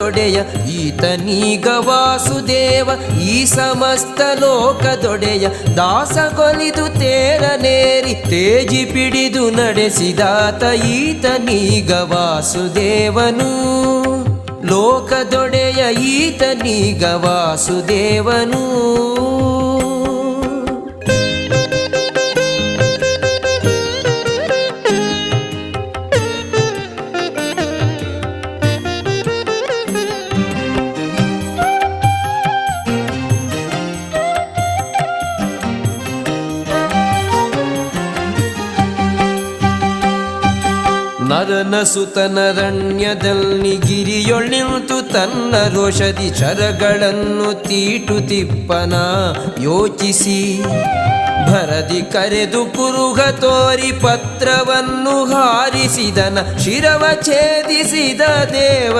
ಲೋಕದೊಡೆಯ ಈತನೀಗ ವಾಸುದೇವ, ಈ ಸಮಸ್ತ ಲೋಕದೊಡೆಯ ದಾಸಗೊಲಿದು ತೇರನೇರಿ ತೇಜಿ ಪಿಡಿದು ನಡೆಸಿದಾತ ಈತನೀಗ ವಾಸುದೇವನು. ಲೋಕದೊಡೆಯ ಈತನೀಗ ವಾಸುದೇವನು. ನರನ ಸುತನರಣ್ಯದಲ್ಲಿ ಗಿರಿಯೊಳ್ಳಿಂತು ತನ್ನ ರೋಷದಿ ಶರಗಳನ್ನು ತೀಟುತಿಪ್ಪನ ಯೋಚಿಸಿ ಭರದಿ ಕರೆದು ಕುರುಹ ತೋರಿ ಪತ್ರವನ್ನು ಹಾರಿಸಿದನ ಶಿರವ ಛೇದಿಸಿದ ದೇವ